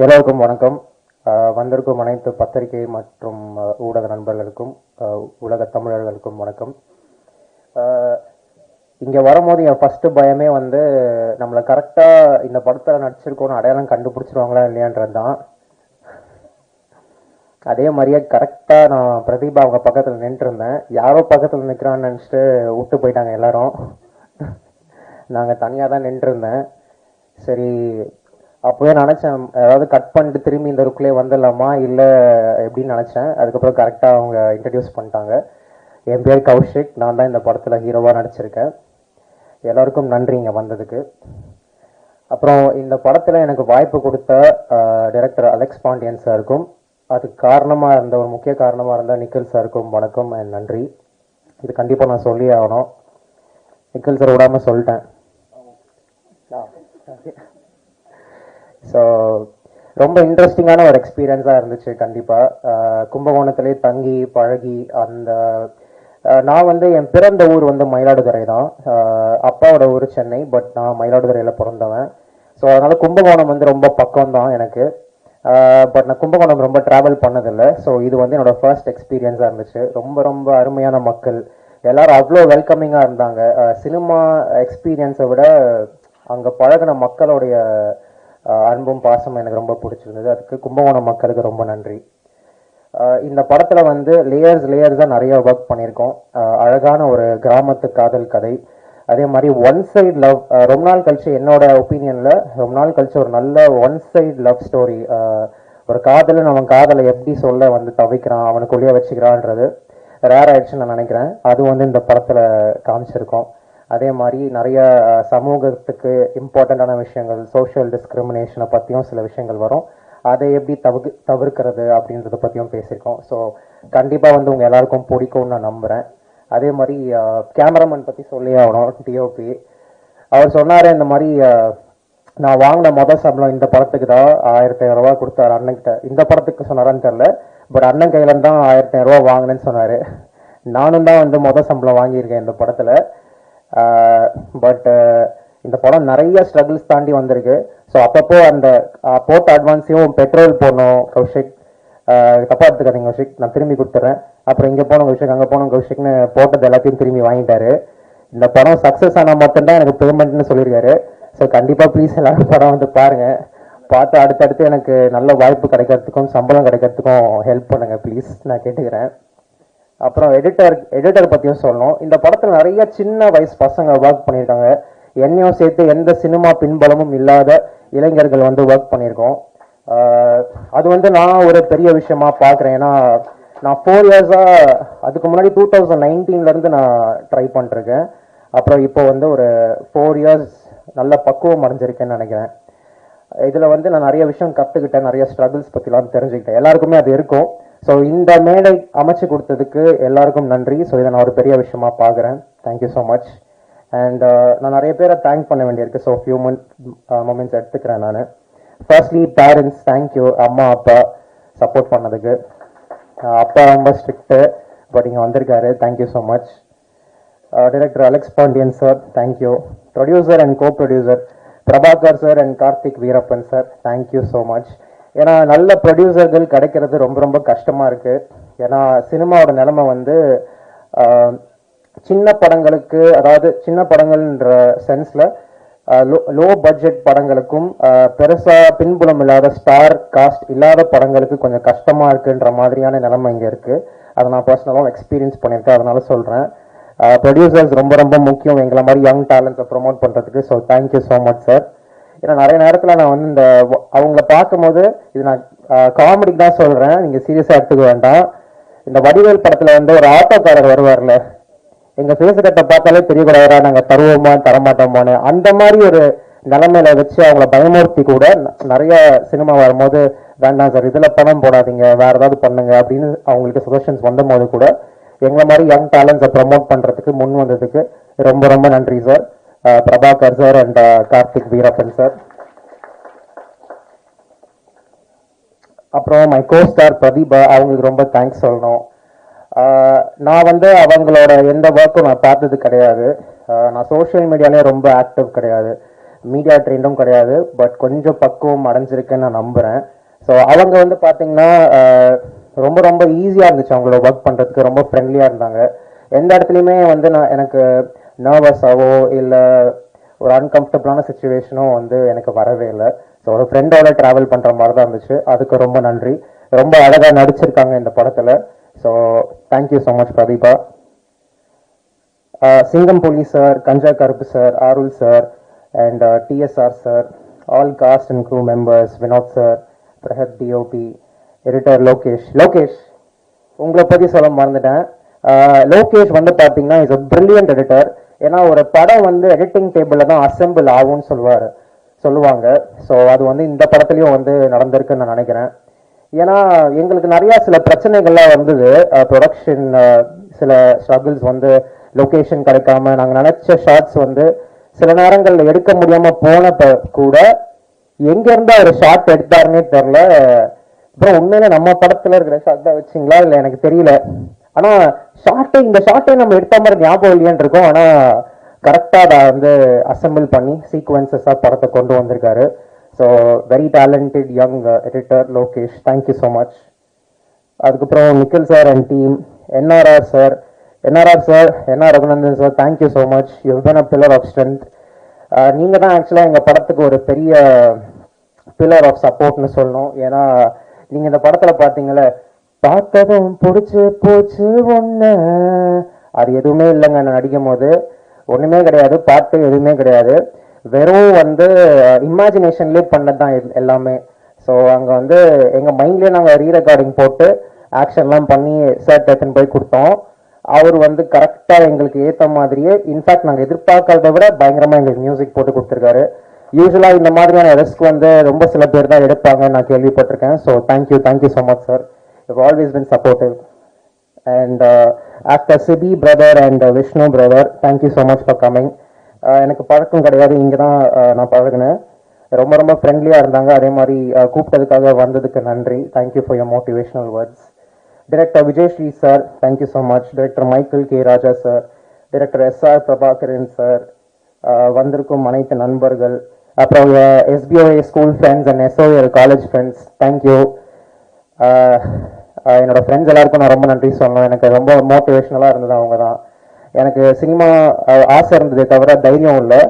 எல்லோருக்கும் வணக்கம். வந்திருக்கும் அனைத்து பத்திரிகை மற்றும் ஊடக நண்பர்களுக்கும் உலக தமிழர்களுக்கும் வணக்கம். இங்கே வரும்போது என் ஃபர்ஸ்ட் பயமே வந்து நம்மளை கரெக்டாக இந்த படத்தில் நடிச்சிருக்கோன்னு அடையாளம் கண்டுபிடிச்சிருவாங்களா இல்லையான்றது தான். அதே மாதிரியே கரெக்டாக நான் பிரதீபா அவங்க பக்கத்தில் நின்றுருந்தேன். யாரோ பக்கத்தில் நிற்கிறான்னு நினச்சிட்டு விட்டு போயிட்டாங்க எல்லாரும். நாங்கள் தனியாக தான் நின்றுருந்தேன். சரி, அப்போவே நினச்சேன் ஏதாவது கட் பண்ணிட்டு திரும்பி இந்த ருக்குள்ளே வந்துடலாமா இல்லை எப்படின்னு நினச்சேன். அதுக்கப்புறம் கரெக்டாக அவங்க இன்ட்ரடியூஸ் பண்ணிட்டாங்க. என் பேர் கௌஷிக், நான் தான் இந்த படத்தில் ஹீரோவாக நடிச்சிருக்கேன். எல்லாருக்கும் நன்றி இங்கே வந்ததுக்கு. அப்புறம் இந்த படத்தில் எனக்கு வாய்ப்பு கொடுத்த டைரக்டர் அலெக்ஸ் பாண்டியன் சாருக்கும், அதுக்கு காரணமாக இருந்த ஒரு முக்கிய காரணமாக இருந்த நிக்கில் சாருக்கும் வணக்கம் அண்ட் நன்றி. இது கண்டிப்பாக நான் சொல்லி ஆகணும். நிக்கில் சார் விடாமல் சொல்லிட்டேன். ஸோ ரொம்ப இன்ட்ரெஸ்டிங்கான ஒரு எக்ஸ்பீரியன்ஸாக இருந்துச்சு. கண்டிப்பாக கும்பகோணத்திலே தங்கி பழகி அந்த நான் வந்து என் பிறந்த ஊர் வந்து மயிலாடுதுறை தான். அப்பாவோட ஊர் சென்னை, பட் நான் மயிலாடுதுறையில் பிறந்தவன். ஸோ அதனால் கும்பகோணம் வந்து ரொம்ப பக்கம் தான் எனக்கு. பட் நான் கும்பகோணம் ரொம்ப ட்ராவல் பண்ணதில்லை. ஸோ இது வந்து என்னோட ஃபர்ஸ்ட் எக்ஸ்பீரியன்ஸாக இருந்துச்சு. ரொம்ப ரொம்ப அருமையான மக்கள் எல்லாரும், அவ்வளோ வெல்கமிங்காக இருந்தாங்க. சினிமா எக்ஸ்பீரியன்ஸை விட அங்கே பழகின மக்களுடைய அன்பும் பாசமும் எனக்கு ரொம்ப பிடிச்சிருந்தது. அதுக்கு கும்பகோணம் மக்களுக்கு ரொம்ப நன்றி. இந்த படத்தில் வந்து லேயர்ஸாக நிறைய ஒர்க் பண்ணியிருக்கோம். அழகான ஒரு கிராமத்து காதல் கதை, அதே மாதிரி ஒன் சைடு லவ். ரொம்ப நாள் கழிச்சு, என்னோட ஒப்பீனியனில் ரொம்ப நாள் கழிச்சு ஒரு நல்ல ஒன் சைடு லவ் ஸ்டோரி. ஒரு காதலன் அவன் காதலை எப்படி சொல்ல வந்து தவிக்கிறான், அவனுக்குள்ளேயே வச்சுக்கிறான்றது ரேர் ஆயிடுச்சுன்னு நான் நினைக்கிறேன். அது வந்து இந்த படத்தில் காமிச்சிருக்கோம். அதே மாதிரி நிறைய சமூகத்துக்கு இம்பார்ட்டண்ட்டான விஷயங்கள், சோஷியல் டிஸ்கிரிமினேஷனை பற்றியும் சில விஷயங்கள் வரும். அதை எப்படி தவிர்க்கிறது அப்படின்றத பற்றியும் பேசியிருக்கோம். ஸோ கண்டிப்பாக வந்து உங்கள் எல்லாருக்கும் பிடிக்கும்னு நான் நம்புகிறேன். அதே மாதிரி கேமராமேன் பற்றி சொல்லி ஆகணும். டிஓபி அவர் சொன்னார், இந்த மாதிரி நான் வாங்கின மொதல் சம்பளம் இந்த படத்துக்கு தான் 1500 ரூபா கொடுத்தாரு அண்ணன்கிட்ட. இந்த படத்துக்கு சொன்னாரான்னு தெரில, பட் அண்ணன் கையில தான் 1500 ரூபா வாங்கினேன்னு சொன்னார். நானும் தான் வந்து மொதல் சம்பளம் வாங்கியிருக்கேன் இந்த படத்தில். பட் இந்த படம் நிறைய ஸ்ட்ரகிள்ஸ் தாண்டி வந்திருக்கு. ஸோ அப்பப்போ அந்த போட்ட அட்வான்ஸையும் பெட்ரோல் போடணும். கௌஷிக் தப்பா எடுத்துக்காதீங்க கௌஷிக், நான் திரும்பி கொடுத்துட்றேன். அப்புறம் இங்கே போனோம் கௌஷிக், அங்கே போனோம் கௌஷிக்னு போட்டது எல்லாத்தையும் திரும்பி வாங்கிட்டாரு. இந்த படம் சக்ஸஸ் ஆனால் மட்டும்தான் எனக்கு பேமெண்ட்னு சொல்லியிருக்காரு. ஸோ கண்டிப்பாக ப்ளீஸ் எல்லாரும் படம் வந்து பாருங்கள். பார்த்து அடுத்தடுத்து எனக்கு நல்ல வாய்ப்பு கிடைக்கிறதுக்கும் சம்பளம் கிடைக்கிறதுக்கும் ஹெல்ப் பண்ணுங்க ப்ளீஸ், நான் கேட்டுக்கிறேன். அப்புறம் எடிட்டர் பற்றியும் சொல்லணும். இந்த படத்தில் நிறைய சின்ன வயசு பசங்க ஒர்க் பண்ணியிருக்காங்க. என்னையும் சேர்த்து எந்த சினிமா பின்பலமும் இல்லாத இளைஞர்கள் வந்து ஒர்க் பண்ணியிருக்கோம். அது வந்து நான் ஒரு பெரிய விஷயமா பார்க்குறேன். ஏன்னா நான் 4 இயர்ஸாக, அதுக்கு முன்னாடி 2019 நான் ட்ரை பண்ணிருக்கேன். அப்புறம் இப்போ வந்து ஒரு 4 இயர்ஸ் நல்ல பக்குவம் அடைஞ்சிருக்கேன்னு நினைக்கிறேன். இதில் வந்து நான் நிறைய விஷயம் கற்றுக்கிட்டேன், நிறைய ஸ்ட்ரகிள்ஸ் பற்றிலாம் தெரிஞ்சுக்கிட்டேன். எல்லாருக்குமே அது இருக்கும். ஸோ இந்த மேடை அமைச்சு கொடுத்ததுக்கு எல்லாருக்கும் நன்றி. ஸோ இதை நான் ஒரு பெரிய விஷயமா பார்க்குறேன். Thank you so much. அண்ட் நான் நிறைய பேரை தேங்க் பண்ண வேண்டியிருக்கு. ஸோ ஃபியூ மொமெண்ட்ஸ் எடுத்துக்கிறேன் நான். Firstly parents, thank you. அம்மா அப்பா சப்போர்ட் பண்ணதுக்கு. அப்பா ரொம்ப ஸ்ட்ரிக்ட்டு, பட் இங்கே வந்திருக்காரு. Thank you so much. Director Alex Pandian sir, thank you. Producer and co producer Prabhakar sir and Karthik Veerappan sir, thank you so much. ஏன்னா நல்ல ப்ரொடியூசர்கள் கிடைக்கிறது ரொம்ப ரொம்ப கஷ்டமாக இருக்குது. ஏன்னா சினிமாவோட நிலைமை வந்து சின்ன படங்களுக்கு, அதாவது சின்ன படங்கள்ன்ற சென்ஸில் லோ பட்ஜெட் படங்களுக்கும் பெருசாக பின்புலம் இல்லாத ஸ்டார் காஸ்ட் இல்லாத படங்களுக்கு கொஞ்சம் கஷ்டமாக இருக்குன்ற மாதிரியான நிலைமை இங்கே இருக்குது. அதை நான் பர்சனலாக எக்ஸ்பீரியன்ஸ் பண்ணியிருக்கேன், அதனால சொல்கிறேன். ப்ரொடியூசர்ஸ் ரொம்ப ரொம்ப முக்கியம் எங்களை மாதிரி யங் டேலண்ட்ஸை ப்ரொமோட் பண்ணுறதுக்கு. So thank you so much sir. ஏன்னா நிறைய நேரத்தில் நான் வந்து இந்த அவங்கள பார்க்கும்போது, இது நான் காமெடிக்கு தான் சொல்கிறேன், நீங்கள் சீரியஸாக எடுத்துக்க வேண்டாம். இந்த வடிவேல் படத்தில் வந்து ஒரு ஆட்டோக்காரர் வருவார்ல, எங்கள் ஃபேஸ் கட்டை பார்த்தாலே தெரியக்கூடாதா நாங்கள் தருவோமா தரமாட்டோமான்னு, அந்த மாதிரி ஒரு நிலைமையில வச்சு அவங்கள பயமுறுத்தி கூட நிறைய சினிமா வரும்போது, வேண்டாம் சார் இதில் பணம் போடாதீங்க, வேறு ஏதாவது பண்ணுங்க அப்படின்னு அவங்களுக்கு சஜஷன்ஸ் வந்த போது கூட எங்களை மாதிரி யங் டேலண்ட்ஸை ப்ரமோட் பண்ணுறதுக்கு முன் வந்ததுக்கு ரொம்ப ரொம்ப நன்றி sir. Prabhakar sir and Karthik Veerappan sir. அப்புறம் மை கோஸ்டார் பிரதீபா, அவங்களுக்கு ரொம்ப தேங்க்ஸ் சொல்லணும். நான் வந்து அவங்களோட எந்த ஒர்க்கும் நான் பார்த்தது கிடையாது. நான் சோஷியல் மீடியாலே ரொம்ப ஆக்டிவ் கிடையாது. மீடியா ட்ரெண்டும் கிடையாது, பட் கொஞ்சம் பக்குவம் அடைஞ்சிருக்குன்னு நான் நம்புகிறேன். ஸோ அவங்க வந்து பார்த்தீங்கன்னா ரொம்ப ரொம்ப ஈஸியாக இருந்துச்சு அவங்களோட ஒர்க் பண்ணுறதுக்கு, ரொம்ப ஃப்ரெண்ட்லியாக இருந்தாங்க. எந்த இடத்துலையுமே வந்து எனக்கு நர்வஸாவோ இல்லை ஒரு அன்கம்ஃபர்டபுளான சுச்சுவேஷனோ வந்து எனக்கு வரவே இல்லை. ஸோ ஒரு ஃப்ரெண்டோட ட்ராவல் பண்ணுற மாதிரி தான் இருந்துச்சு. அதுக்கு ரொம்ப நன்றி. ரொம்ப அழகாக நடிச்சிருக்காங்க இந்த படத்தில். So thank you so much Prathiba. Singam Puli sir, Ganja Karuppu sir, Arul sir, and TSR sir, all cast and crew members, Vinoth sir, Prahath DOP, editor Lokesh உங்களை பற்றி சொல்ல மறந்துட்டேன். லோகேஷ் வந்து பார்த்தீங்கன்னா இஸ் அ பிரில்லியன்ட் எடிட்டர். ஏன்னா ஒரு படம் வந்து எடிட்டிங் டேபிளில் தான் அசெம்பிள் ஆகும்னு சொல்லுவாங்க. ஸோ அது வந்து இந்த படத்துலையும் வந்து நடந்திருக்குன்னு நான் நினைக்கிறேன். ஏன்னா எங்களுக்கு நிறைய சில பிரச்சனைகள்லாம் வந்தது. ப்ரொடக்ஷன் சில ஸ்ட்ரகிள்ஸ் வந்து லொகேஷன் கிடைக்காம நாங்கள் நினைச்ச ஷார்ட்ஸ் வந்து சில நேரங்களில் எடுக்க முடியாம போனப்ப கூட எங்க இருந்தா ஒரு ஷார்ட் எடுத்தாருன்னே தெரியல. அப்புறம் உண்மையில நம்ம படத்துல இருக்கிற ஷார்ட் தான் வச்சிங்களா இல்லை எனக்கு தெரியல. ஆனா இந்த ஷார்ட்டை நம்ம எடுத்த மாதிரி ஞாபகம் இல்லையான்னு இருக்கும். ஆனா கரெக்டா அதை வந்து அசெம்பிள் பண்ணி சீக்வன்சஸா படத்தை கொண்டு வந்திருக்காரு. So very talented young editor Lokesh, thank you so much. அதுக்கப்புறம் Nikhil sir and team, NRR sir, NR Raghunandan sir, thank you so much. You been a pillar of strength. நீங்க தான் ஆக்சுவலா எங்க படத்துக்கு ஒரு பெரிய பில்லர் ஆஃப் சப்போர்ட்னு சொல்லணும். ஏன்னா நீங்க இந்த படத்துல பாத்தீங்களே, பார்த்ததும் பிடிச்சு போச்சு ஒண்ணு, அது எதுவுமே இல்லைங்க. நான் நடிக்கும் போது ஒண்ணுமே கிடையாது, பாட்டு எதுவுமே கிடையாது, வெறும் வந்து இமேஜினேஷன்லேயே பண்ணதான் எல்லாமே. ஸோ அங்கே வந்து எங்கள் மைண்ட்லேயே நாங்கள் ரீரெக்கார்டிங் போட்டு ஆக்ஷன்லாம் பண்ணி சார் எடுத்துன்னு போய் கொடுத்தோம். அவர் வந்து கரெக்டாக எங்களுக்கு ஏற்ற மாதிரியே, இன்ஃபேக்ட் நாங்கள் எதிர்பார்க்கறத விட பயங்கரமாக எங்களுக்கு மியூசிக் போட்டு கொடுத்துருக்காரு. யூஸ்வலாக இந்த மாதிரியான ரிஸ்க் வந்து ரொம்ப சில பேர் தான் எடுப்பாங்க நான் கேள்விப்பட்டிருக்கேன். So thank you so much sir. You always been supportive. And actor Sibi brother and Vishnu brother, thank you so much for coming. எனக்கு பழக்கம் கிடையாது, இங்கே தான் நான் பழகினேன். ரொம்ப ரொம்ப ஃப்ரெண்ட்லியாக இருந்தாங்க. அதே மாதிரி கூப்பிட்டதுக்காக வந்ததுக்கு நன்றி. Thank you for your motivational words. Director Vijayasri sir, thank you so much. Director Michael K Raja sir, director SR Prabhakaran sir, வந்திருக்கும் அனைத்து நண்பர்கள், அப்புறம் SBOA school friends and SOL college friends, thank you. என்னோட ஃப்ரெண்ட்ஸ் எல்லாருக்கும் நான் ரொம்ப நன்றி சொல்லணும். எனக்கு ரொம்ப மோட்டிவேஷனலாக இருந்தது அவங்க தான். எனக்கு சினிமா ஆசை இருந்ததே தவிர தைரியம் இல்லை.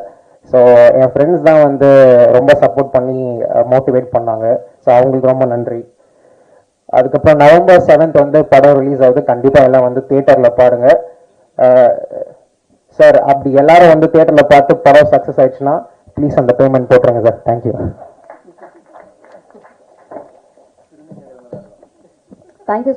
ஸோ என் ஃப்ரெண்ட்ஸ் தான் வந்து ரொம்ப சப்போர்ட் பண்ணி மோட்டிவேட் பண்ணாங்க. ஸோ அவங்களுக்கு ரொம்ப நன்றி. அதுக்கப்புறம் November 7th வந்து படம் ரிலீஸ் ஆகுது. கண்டிப்பாக எல்லாம் வந்து தியேட்டரில் பாருங்க சார். அப்படி எல்லாரும் வந்து தியேட்டரில் பார்த்து படம் சக்ஸஸ் ஆயிடுச்சுன்னா ப்ளீஸ் அந்த பேமெண்ட் போட்டுருங்க சார். தேங்க்யூ. தேங்க்யூ.